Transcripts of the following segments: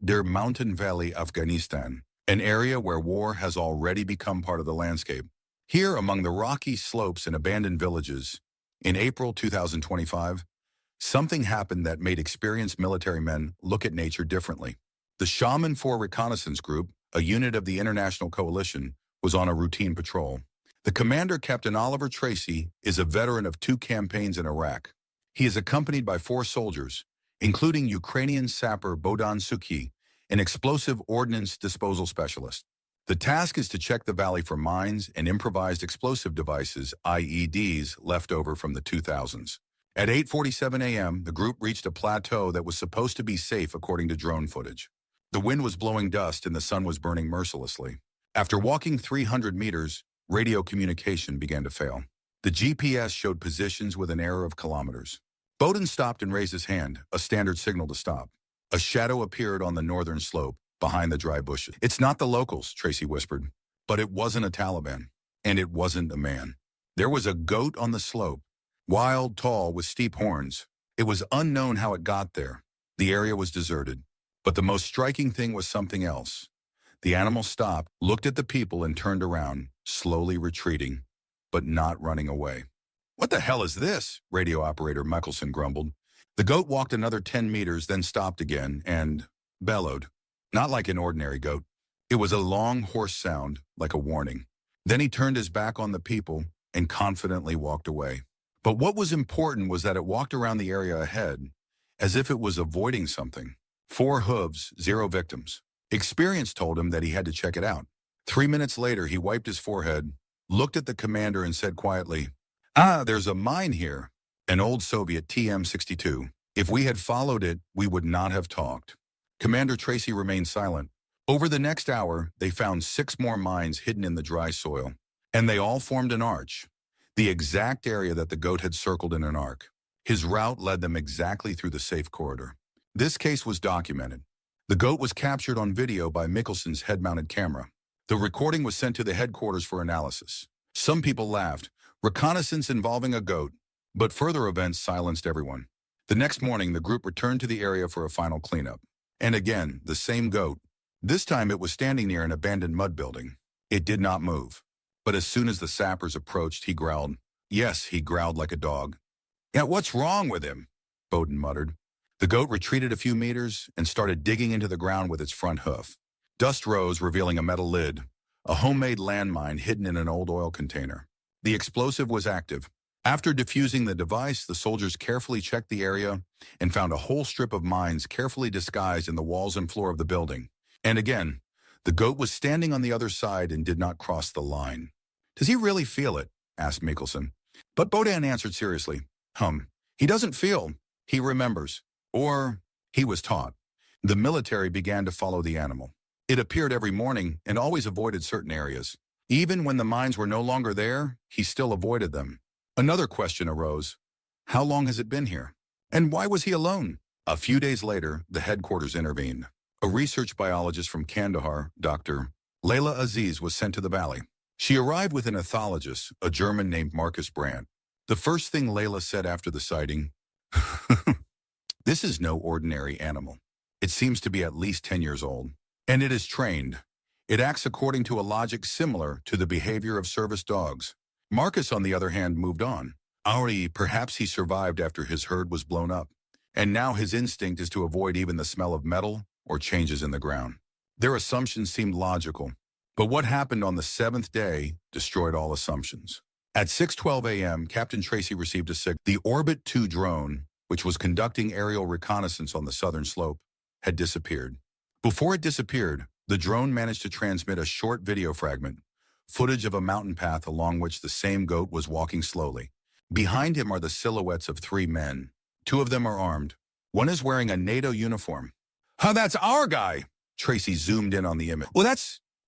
their mountain valley, Afghanistan, an area where war has already become part of the landscape. Here, among the rocky slopes and abandoned villages, in April 2025, something happened that made experienced military men look at nature differently. The Shaman 4 Reconnaissance Group, a unit of the International Coalition, was on a routine patrol. The commander, Captain Oliver Tracy, is a veteran of 2 campaigns in Iraq. He is accompanied by 4 soldiers, including Ukrainian sapper Bohdan Suki, an explosive ordnance disposal specialist. The task is to check the valley for mines and improvised explosive devices, IEDs, left over from the 2000s. At 8:47 a.m., the group reached a plateau that was supposed to be safe according to drone footage. The wind was blowing dust and the sun was burning mercilessly. After walking 300 meters, radio communication began to fail. The GPS showed positions with an error of kilometers. Bowden stopped and raised his hand, a standard signal to stop. A shadow appeared on the northern slope, behind the dry bushes. "It's not the locals," Tracy whispered. But it wasn't a Taliban, and it wasn't a man. There was a goat on the slope, wild, tall, with steep horns. It was unknown how it got there. The area was deserted. But the most striking thing was something else. The animal stopped, looked at the people, and turned around, slowly retreating, but not running away. "What the hell is this?" radio operator Michelson grumbled. The goat walked another 10 meters, then stopped again and bellowed. Not like an ordinary goat. It was a long, hoarse sound, like a warning. Then he turned his back on the people and confidently walked away. But what was important was that it walked around the area ahead, as if it was avoiding something. 4 hooves, 0 victims. Experience told him that he had to check it out. 3 minutes later, he wiped his forehead, looked at the commander, and said quietly, "There's a mine here, an old Soviet TM-62. If we had followed it, we would not have talked." Commander Tracy remained silent. Over the next hour, they found 6 more mines hidden in the dry soil, and they all formed an arch, the exact area that the goat had circled in an arc. His route led them exactly through the safe corridor. This case was documented. The goat was captured on video by Michelson's head-mounted camera. The recording was sent to the headquarters for analysis. Some people laughed. Reconnaissance involving a goat, but further events silenced everyone. The next morning, the group returned to the area for a final cleanup. And again, the same goat. This time it was standing near an abandoned mud building. It did not move. But as soon as the sappers approached, he growled. Yes, he growled like a dog. "Yeah, what's wrong with him?" Bowden muttered. The goat retreated a few meters and started digging into the ground with its front hoof. Dust rose, revealing a metal lid, a homemade landmine hidden in an old oil container. The explosive was active. After defusing the device, the soldiers carefully checked the area and found a whole strip of mines carefully disguised in the walls and floor of the building. And again, the goat was standing on the other side and did not cross the line. "Does he really feel it?" asked Michelson. But Bodan answered seriously, He doesn't feel, he remembers. Or he was taught." The military began to follow the animal. It appeared every morning and always avoided certain areas. Even when the mines were no longer there, he still avoided them. Another question arose. How long has it been here? And why was he alone? A few days later, the headquarters intervened. A research biologist from Kandahar, Dr. Layla Aziz, was sent to the valley. She arrived with an ethologist, a German named Marcus Brandt. The first thing Layla said after the sighting, "This is no ordinary animal. It seems to be at least 10 years old. And it is trained. It acts according to a logic similar to the behavior of service dogs." Marcus, on the other hand, moved on. Perhaps he survived after his herd was blown up. And now his instinct is to avoid even the smell of metal or changes in the ground. Their assumptions seemed logical. But what happened on the 7th day destroyed all assumptions. At 6:12 a.m., Captain Tracy received a signal. The Orbit 2 drone, which was conducting aerial reconnaissance on the southern slope, had disappeared. Before it disappeared, the drone managed to transmit a short video fragment, footage of a mountain path along which the same goat was walking slowly. Behind him are the silhouettes of 3 men. 2 of them are armed. One is wearing a NATO uniform. That's our guy!" Tracy zoomed in on the image. "Well,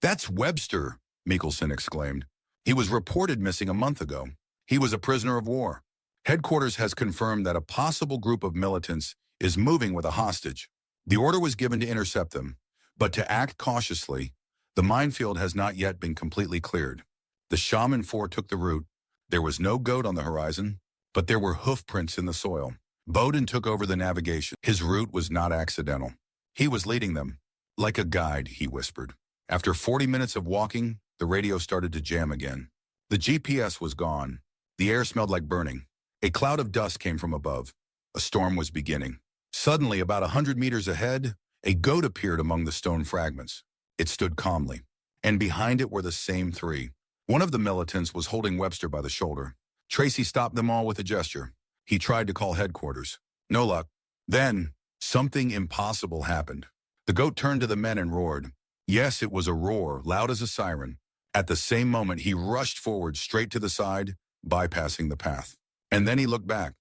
that's Webster," Michelson exclaimed. "He was reported missing a month ago. He was a prisoner of war. Headquarters has confirmed that a possible group of militants is moving with a hostage. The order was given to intercept them, but to act cautiously. The minefield has not yet been completely cleared." The Shaman 4 took the route. There was no goat on the horizon, but there were hoof prints in the soil. Bowden took over the navigation. His route was not accidental. He was leading them. Like a guide, he whispered. After 40 minutes of walking, the radio started to jam again. The GPS was gone. The air smelled like burning. A cloud of dust came from above. A storm was beginning. Suddenly, about 100 meters ahead, a goat appeared among the stone fragments. It stood calmly, and behind it were the same three. One of the militants was holding Webster by the shoulder. Tracy stopped them all with a gesture. He tried to call headquarters. No luck. Then, something impossible happened. The goat turned to the men and roared. Yes, it was a roar, loud as a siren. At the same moment, he rushed forward straight to the side, bypassing the path. And then he looked back.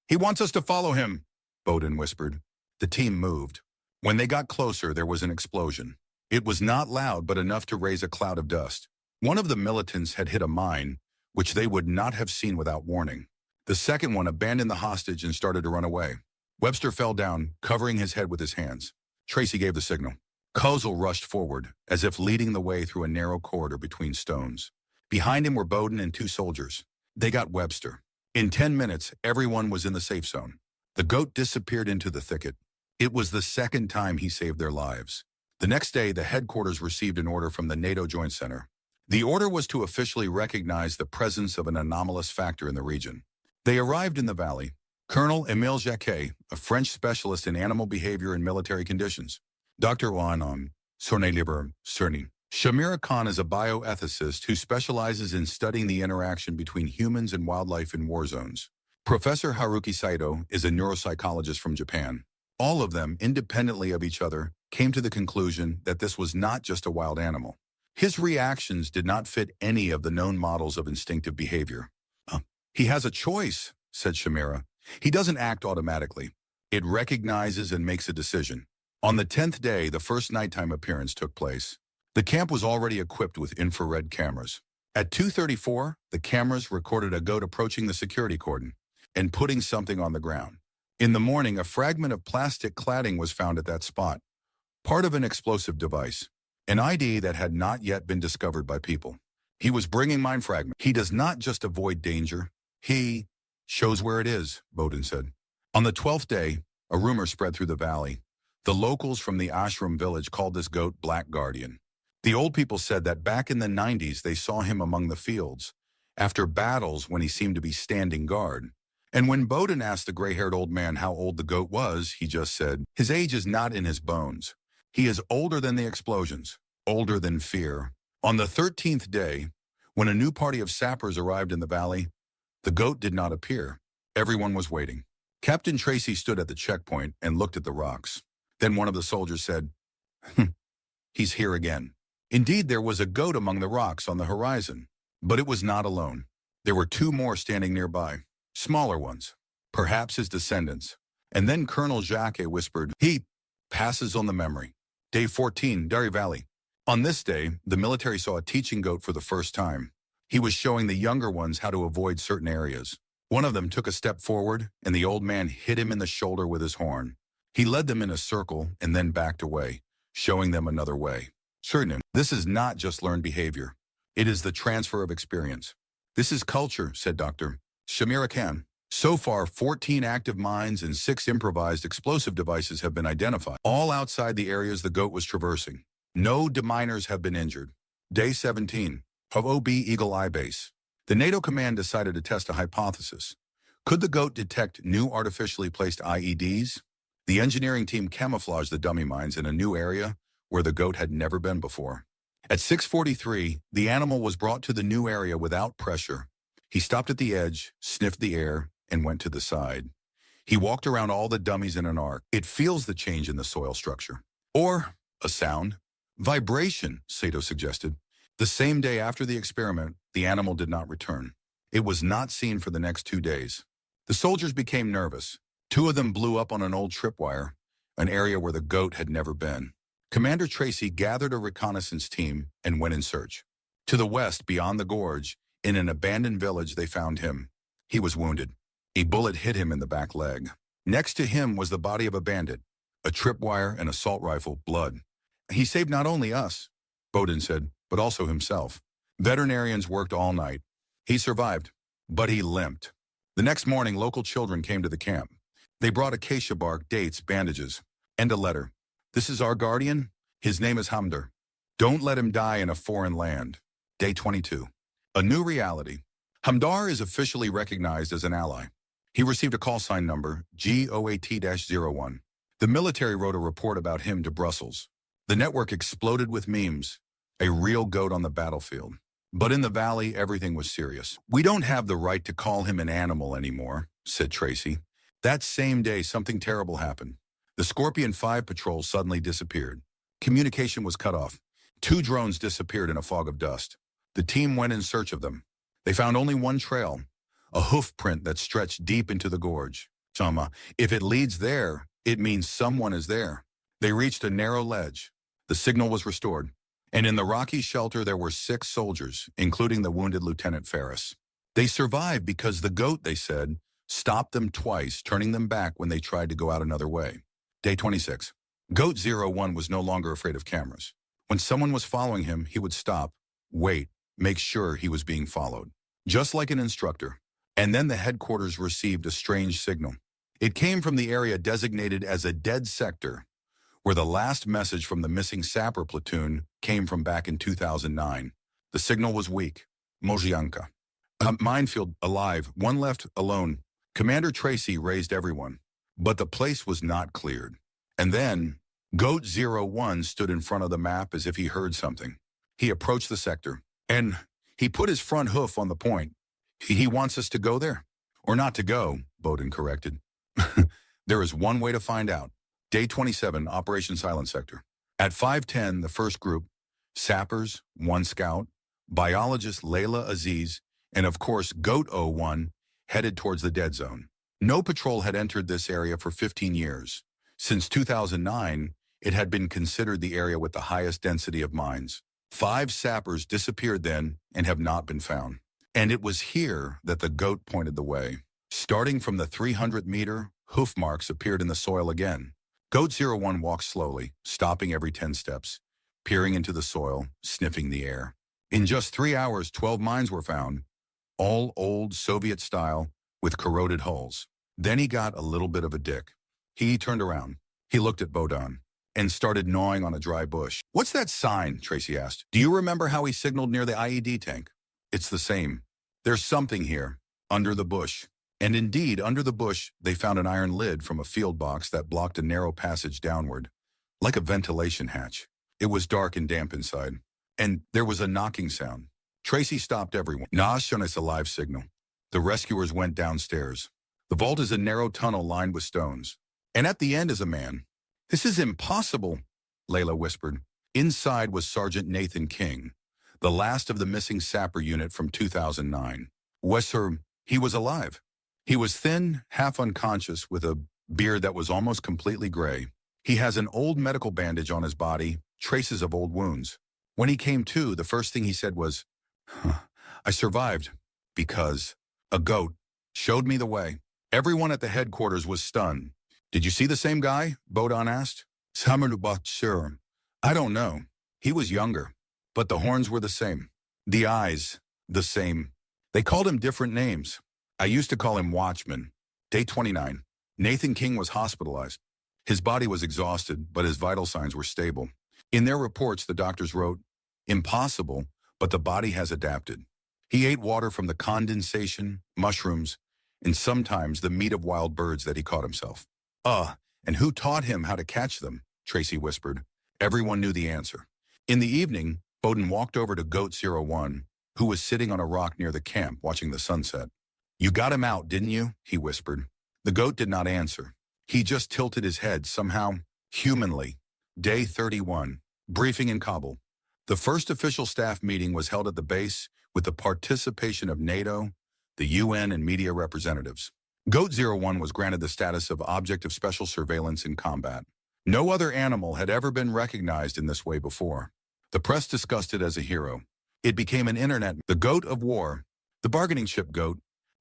He wants us to follow him, Bowden whispered. The team moved. When they got closer, there was an explosion. It was not loud, but enough to raise a cloud of dust. One of the militants had hit a mine, which they would not have seen without warning. The second one abandoned the hostage and started to run away. Webster fell down, covering his head with his hands. Tracy gave the signal. Kozel rushed forward, as if leading the way through a narrow corridor between stones. Behind him were Bowden and two soldiers. They got Webster. In 10 minutes, everyone was in the safe zone. The goat disappeared into the thicket. It was the second time he saved their lives. The next day, the headquarters received an order from the NATO Joint Center. The order was to officially recognize the presence of an anomalous factor in the region. They arrived in the valley. Colonel Émile Jacquet, a French specialist in animal behavior and military conditions. Dr. Ouanon Sorneliber Cerny. Shamira Khan is a bioethicist who specializes in studying the interaction between humans and wildlife in war zones. Professor Haruki Saito is a neuropsychologist from Japan. All of them, independently of each other, came to the conclusion that this was not just a wild animal. His reactions did not fit any of the known models of instinctive behavior. He has a choice, said Shamira. He doesn't act automatically. It recognizes and makes a decision. On the 10th day, the first nighttime appearance took place. The camp was already equipped with infrared cameras. At 2:34, the cameras recorded a goat approaching the security cordon and putting something on the ground. In the morning, a fragment of plastic cladding was found at that spot, part of an explosive device, an ID that had not yet been discovered by people. He was bringing mine fragments. He does not just avoid danger. He shows where it is, Bowden said. On the 12th day, a rumor spread through the valley. The locals from the ashram village called this goat Black Guardian. The old people said that back in the 90s they saw him among the fields, after battles when he seemed to be standing guard. And when Bowden asked the gray-haired old man how old the goat was, he just said, his age is not in his bones. He is older than the explosions, older than fear. On the 13th day, when a new party of sappers arrived in the valley, the goat did not appear. Everyone was waiting. Captain Tracy stood at the checkpoint and looked at the rocks. Then one of the soldiers said, he's here again. Indeed, there was a goat among the rocks on the horizon, but it was not alone. There were two more standing nearby, smaller ones, perhaps his descendants. And then Colonel Jacquet whispered, he passes on the memory. Day 14, Dari Valley. On this day, the military saw a teaching goat for the first time. He was showing the younger ones how to avoid certain areas. One of them took a step forward, and the old man hit him in the shoulder with his horn. He led them in a circle and then backed away, showing them another way. Certain, this is not just learned behavior. It is the transfer of experience. This is culture, said Dr. Shamira Khan. So far, 14 active mines and 6 improvised explosive devices have been identified, all outside the areas the goat was traversing. No deminers have been injured. Day 17, of OB Eagle Eye Base. The NATO command decided to test a hypothesis. Could the goat detect new artificially placed IEDs? The engineering team camouflaged the dummy mines in a new area where the goat had never been before. At 6:43, the animal was brought to the new area without pressure. He stopped at the edge, sniffed the air, and went to the side. He walked around all the dummies in an arc. It feels the change in the soil structure. Or a sound. Vibration, Sato suggested. The same day after the experiment, the animal did not return. It was not seen for the next 2 days. The soldiers became nervous. 2 of them blew up on an old tripwire, an area where the goat had never been. Commander Tracy gathered a reconnaissance team and went in search. To the west, beyond the gorge, in an abandoned village, they found him. He was wounded. A bullet hit him in the back leg. Next to him was the body of a bandit, a tripwire, an assault rifle, blood. He saved not only us, Bowden said, but also himself. Veterinarians worked all night. He survived, but he limped. The next morning, local children came to the camp. They brought acacia bark, dates, bandages, and a letter. This is our guardian. His name is Hamder. Don't let him die in a foreign land. Day 22. A new reality. Hamdar is officially recognized as an ally. He received a call sign number GOAT-01. The military wrote a report about him to Brussels. The network exploded with memes. A real goat on the battlefield. But in the valley, everything was serious. We don't have the right to call him an animal anymore, said Tracy. That same day, something terrible happened. The Scorpion 5 patrol suddenly disappeared. Communication was cut off. 2 drones disappeared in a fog of dust. The team went in search of them. They found only one trail, a hoof print that stretched deep into the gorge. If it leads there, it means someone is there. They reached a narrow ledge. The signal was restored. And in the rocky shelter, there were 6 soldiers, including the wounded Lieutenant Ferris. They survived because the goat, they said, stopped them twice, turning them back when they tried to go out another way. Day 26. Goat 01 was no longer afraid of cameras. When someone was following him, he would stop, wait, make sure he was being followed. Just like an instructor. And then the headquarters received a strange signal. It came from the area designated as a dead sector, where the last message from the missing sapper platoon came from back in 2009. The signal was weak. Mojianka. A minefield alive, one left alone. Commander Tracy raised everyone. But the place was not cleared. And then, Goat 01 stood in front of the map as if he heard something. He approached the sector, and he put his front hoof on the point. He wants us to go there. Or not to go, Bowden corrected. There is one way to find out. Day 27, Operation Silent Sector. At 5:10, the first group, sappers, 1 scout, biologist Layla Aziz, and of course Goat 01, headed towards the dead zone. No patrol had entered this area for 15 years. Since 2009, it had been considered the area with the highest density of mines. 5 sappers disappeared then and have not been found. And it was here that the goat pointed the way. Starting from the 300-meter, hoof marks appeared in the soil again. Goat 01 walked slowly, stopping every 10 steps, peering into the soil, sniffing the air. In just 3 hours, 12 mines were found, all old Soviet style with corroded hulls. Then he got a little bit of a dick. He turned around. He looked at Bowden and started gnawing on a dry bush. What's that sign? Tracy asked. Do you remember how he signaled near the IED tank? It's the same. There's something here, under the bush. And indeed, under the bush, they found an iron lid from a field box that blocked a narrow passage downward, like a ventilation hatch. It was dark and damp inside. And there was a knocking sound. Tracy stopped everyone. Nas shown us a live signal. The rescuers went downstairs. The vault is a narrow tunnel lined with stones. And at the end is a man. This is impossible, Layla whispered. Inside was Sergeant Nathan King, the last of the missing sapper unit from 2009. He was alive. He was thin, half unconscious, with a beard that was almost completely gray. He has an old medical bandage on his body, traces of old wounds. When he came to, the first thing he said was, I survived because a goat showed me the way. Everyone at the headquarters was stunned. Did you see the same guy? Bowden asked. Sure. I don't know. He was younger, but the horns were the same. The eyes, the same. They called him different names. I used to call him Watchman. Day 29. Nathan King was hospitalized. His body was exhausted, but his vital signs were stable. In their reports, the doctors wrote, impossible, but the body has adapted. He ate water from the condensation, mushrooms, and sometimes the meat of wild birds that he caught himself. And who taught him how to catch them? Tracy whispered. Everyone knew the answer. In the evening, Bowden walked over to Goat 01, who was sitting on a rock near the camp watching the sunset. You got him out, didn't you? He whispered. The goat did not answer. He just tilted his head somehow, humanly. Day 31. Briefing in Kabul. The first official staff meeting was held at the base with the participation of NATO, the UN, and media representatives. Goat 01 was granted the status of object of special surveillance in combat. No other animal had ever been recognized in this way before. The press discussed it as a hero. It became an internet, the goat of war, the bargaining chip goat.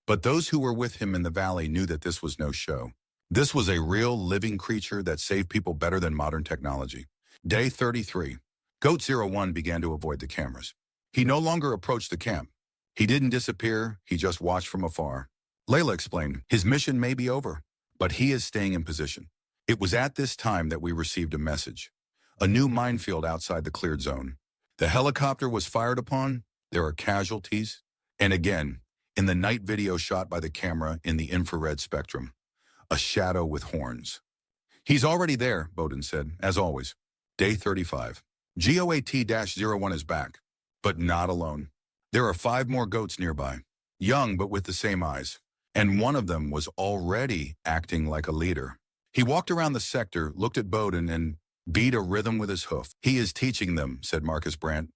But those who were with him in the valley knew that this was no show. This was a real living creature that saved people better than modern technology. Day 33. Goat 01 began to avoid the cameras. He no longer approached the camp. He didn't disappear, he just watched from afar. Layla explained, his mission may be over, but he is staying in position. It was at this time that we received a message. A new minefield outside the cleared zone. The helicopter was fired upon. There are casualties. And again, in the night video shot by the camera in the infrared spectrum, a shadow with horns. He's already there, Bowden said, as always. Day 35. GOAT-01 is back, but not alone. There are 5 more goats nearby, young but with the same eyes, and one of them was already acting like a leader. He walked around the sector, looked at Bowden, and beat a rhythm with his hoof. He is teaching them, said Marcus Brandt.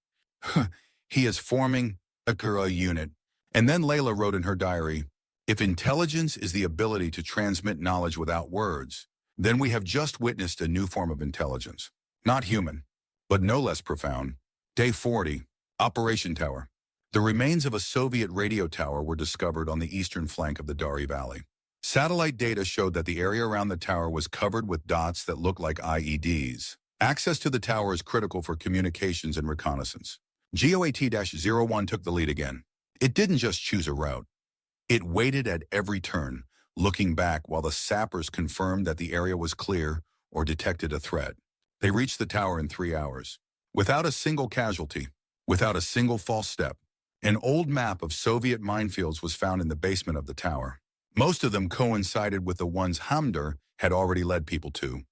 He is forming a Kura unit. And then Layla wrote in her diary, if intelligence is the ability to transmit knowledge without words, then we have just witnessed a new form of intelligence. Not human, but no less profound. Day 40, Operation Tower. The remains of a Soviet radio tower were discovered on the eastern flank of the Dari Valley. Satellite data showed that the area around the tower was covered with dots that looked like IEDs. Access to the tower is critical for communications and reconnaissance. GOAT-01 took the lead again. It didn't just choose a route. It waited at every turn, looking back while the sappers confirmed that the area was clear or detected a threat. They reached the tower in 3 hours, without a single casualty, without a single false step. An old map of Soviet minefields was found in the basement of the tower. Most of them coincided with the ones Hamdar had already led people to.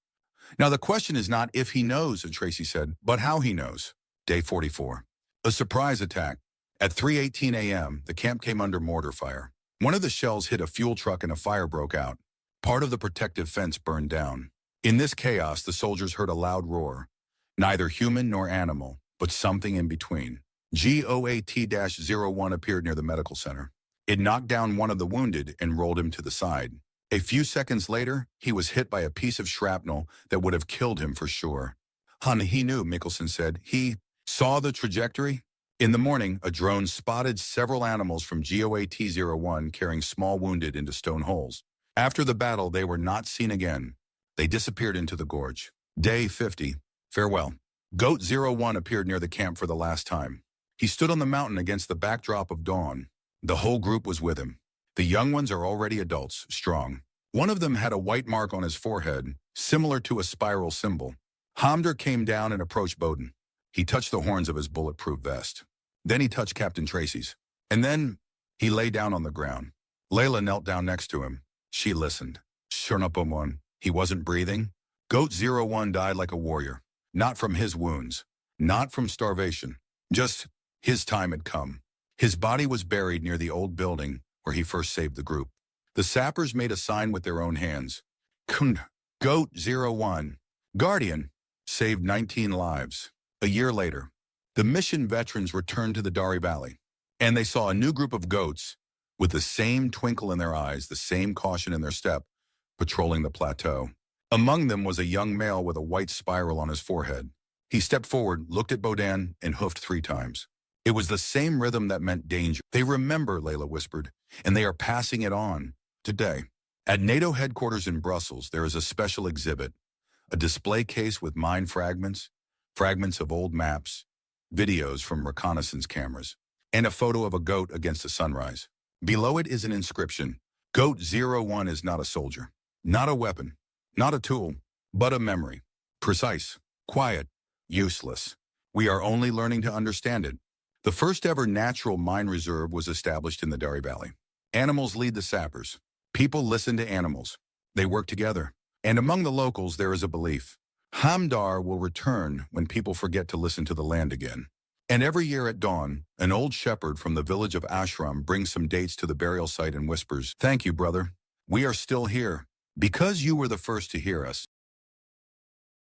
Now the question is not if he knows, Tracy said, but how he knows. Day 44. A surprise attack. At 3:18 a.m., the camp came under mortar fire. One of the shells hit a fuel truck and a fire broke out. Part of the protective fence burned down. In this chaos, the soldiers heard a loud roar. Neither human nor animal, but something in between. GOAT-01 appeared near the medical center. It knocked down one of the wounded and rolled him to the side. A few seconds later, he was hit by a piece of shrapnel that would have killed him for sure. He knew, Mickelson said. He saw the trajectory. In the morning, a drone spotted several animals from GOAT-01 carrying small wounded into stone holes. After the battle, they were not seen again. They disappeared into the gorge. Day 50. Farewell. GOAT-01 appeared near the camp for the last time. He stood on the mountain against the backdrop of dawn. The whole group was with him. The young ones are already adults, strong. One of them had a white mark on his forehead, similar to a spiral symbol. Hamdar came down and approached Bowden. He touched the horns of his bulletproof vest. Then he touched Captain Tracy's. And then he lay down on the ground. Layla knelt down next to him. She listened. Shernapomon. He wasn't breathing. GOAT-01 died like a warrior. Not from his wounds. Not from starvation. Just his time had come. His body was buried near the old building where he first saved the group. The sappers made a sign with their own hands. GOAT-01, Guardian, saved 19 lives. A year later, the mission veterans returned to the Dari Valley, and they saw a new group of goats with the same twinkle in their eyes, the same caution in their step, patrolling the plateau. Among them was a young male with a white spiral on his forehead. He stepped forward, looked at Bowden, and hoofed 3 times. It was the same rhythm that meant danger. They remember, Layla whispered, and they are passing it on today. At NATO headquarters in Brussels, there is a special exhibit, a display case with mine fragments, fragments of old maps, videos from reconnaissance cameras, and a photo of a goat against a sunrise. Below it is an inscription. GOAT-01 is not a soldier, not a weapon, not a tool, but a memory. Precise, quiet, useless. We are only learning to understand it. The first ever natural mine reserve was established in the Dari Valley. Animals lead the sappers. People listen to animals. They work together. And among the locals, there is a belief. Hamdar will return when people forget to listen to the land again. And every year at dawn, an old shepherd from the village of Ashram brings some dates to the burial site and whispers, "Thank you, brother. We are still here. Because you were the first to hear us."